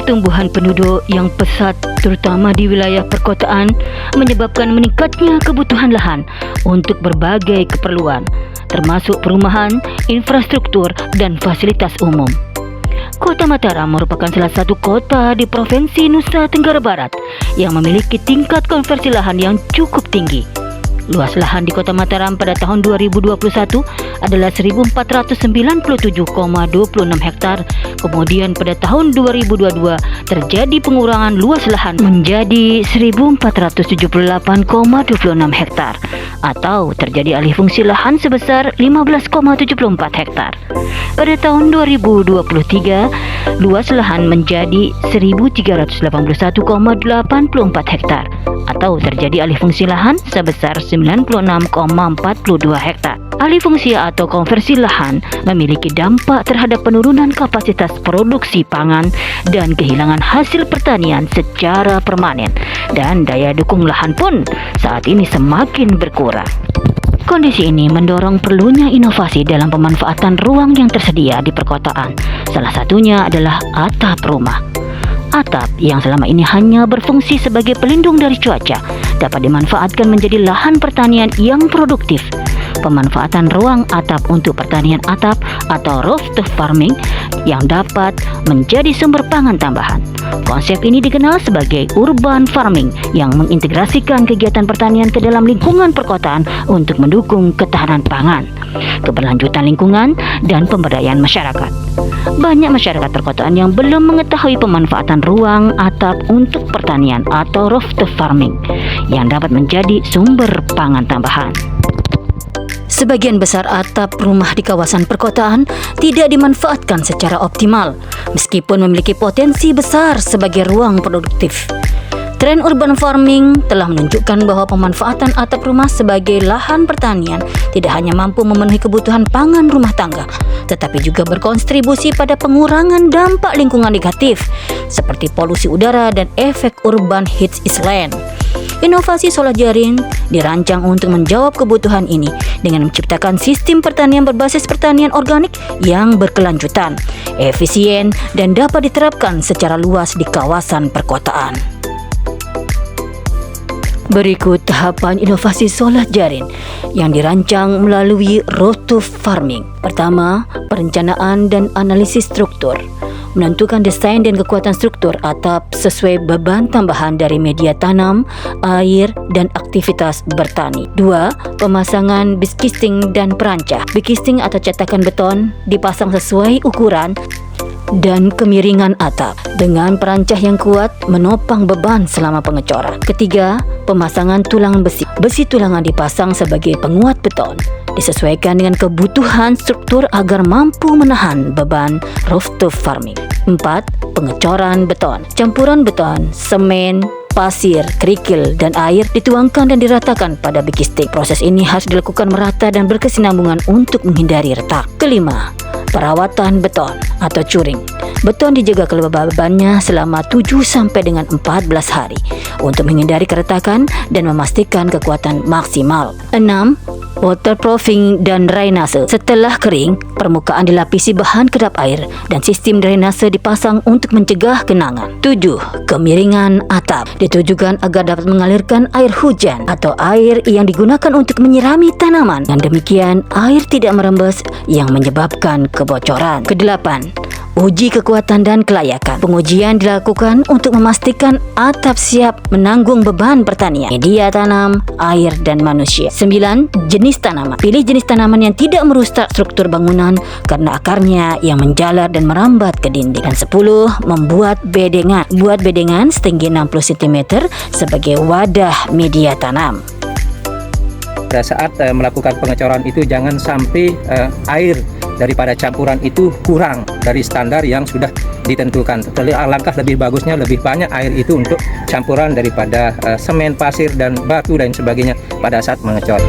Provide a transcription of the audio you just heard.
Pertumbuhan penduduk yang pesat terutama di wilayah perkotaan menyebabkan meningkatnya kebutuhan lahan untuk berbagai keperluan, termasuk perumahan, infrastruktur dan fasilitas umum. Kota Mataram merupakan salah satu kota di Provinsi Nusa Tenggara Barat yang memiliki tingkat konversi lahan yang cukup tinggi. Luas lahan di Kota Mataram pada tahun 2021 adalah 1.497,26 hektar. Kemudian pada tahun 2022 terjadi pengurangan luas lahan menjadi 1.478,26 hektar atau terjadi alih fungsi lahan sebesar 15,74 hektar. Pada tahun 2023, luas lahan menjadi 1.381,84 hektar atau terjadi alih fungsi lahan sebesar 96,42 hektar. Alih fungsi atau konversi lahan memiliki dampak terhadap penurunan kapasitas produksi pangan dan kehilangan hasil pertanian secara permanen, dan daya dukung lahan pun saat ini semakin berkurang. Kondisi ini mendorong perlunya inovasi dalam pemanfaatan ruang yang tersedia di perkotaan. Salah satunya adalah atap rumah. Atap yang selama ini hanya berfungsi sebagai pelindung dari cuaca dapat dimanfaatkan menjadi lahan pertanian yang produktif. Pemanfaatan ruang atap untuk pertanian atap atau rooftop farming yang dapat menjadi sumber pangan tambahan. Konsep ini dikenal sebagai urban farming yang mengintegrasikan kegiatan pertanian ke dalam lingkungan perkotaan untuk mendukung ketahanan pangan, keberlanjutan lingkungan, dan pemberdayaan masyarakat. Banyak masyarakat perkotaan yang belum mengetahui pemanfaatan ruang atap untuk pertanian atau rooftop farming yang dapat menjadi sumber pangan tambahan. Sebagian besar atap rumah di kawasan perkotaan tidak dimanfaatkan secara optimal, meskipun memiliki potensi besar sebagai ruang produktif. Tren urban farming telah menunjukkan bahwa pemanfaatan atap rumah sebagai lahan pertanian tidak hanya mampu memenuhi kebutuhan pangan rumah tangga, tetapi juga berkontribusi pada pengurangan dampak lingkungan negatif seperti polusi udara dan efek urban heat island. Inovasi solar jaring dirancang untuk menjawab kebutuhan ini dengan menciptakan sistem pertanian berbasis pertanian organik yang berkelanjutan, efisien, dan dapat diterapkan secara luas di kawasan perkotaan. Berikut tahapan inovasi solar jaring yang dirancang melalui rooftop farming. Pertama, perencanaan dan analisis struktur. Menentukan desain dan kekuatan struktur atap sesuai beban tambahan dari media tanam, air, dan aktivitas bertani. 2. Pemasangan bikisting dan perancah. Bikisting atau cetakan beton dipasang sesuai ukuran dan kemiringan atap dengan perancah yang kuat menopang beban selama pengecoran. Ketiga, pemasangan tulangan besi. Besi tulangan dipasang sebagai penguat beton, disesuaikan dengan kebutuhan struktur agar mampu menahan beban rooftop farming. 4. Pengecoran beton. Campuran beton, semen, pasir, kerikil, dan air dituangkan dan diratakan pada bikisting. Proses ini harus dilakukan merata dan berkesinambungan untuk menghindari retak. Kelima, perawatan beton atau curing. Beton dijaga kelembabannya selama 7 sampai dengan 14 hari untuk menghindari keretakan dan memastikan kekuatan maksimal. 6. Waterproofing dan drainase. Setelah kering, permukaan dilapisi bahan kedap air dan sistem drainase dipasang untuk mencegah genangan. 7. Kemiringan atap ditujukan agar dapat mengalirkan air hujan atau air yang digunakan untuk menyirami tanaman. Dengan demikian, air tidak merembes yang menyebabkan kebocoran. Kedelapan, uji kekuatan dan kelayakan. Pengujian dilakukan untuk memastikan atap siap menanggung beban pertanian, media tanam, air, dan manusia. 9. Jenis tanaman. Pilih jenis tanaman yang tidak merusak struktur bangunan karena akarnya yang menjalar dan merambat ke dinding. Dan 10. Membuat bedengan. Buat bedengan setinggi 60 cm sebagai wadah media tanam. Pada saat melakukan pengecoran itu jangan sampai air daripada campuran itu kurang dari standar yang sudah ditentukan. Alangkah lebih bagusnya lebih banyak air itu untuk campuran daripada semen, pasir, dan batu dan sebagainya pada saat mengecor.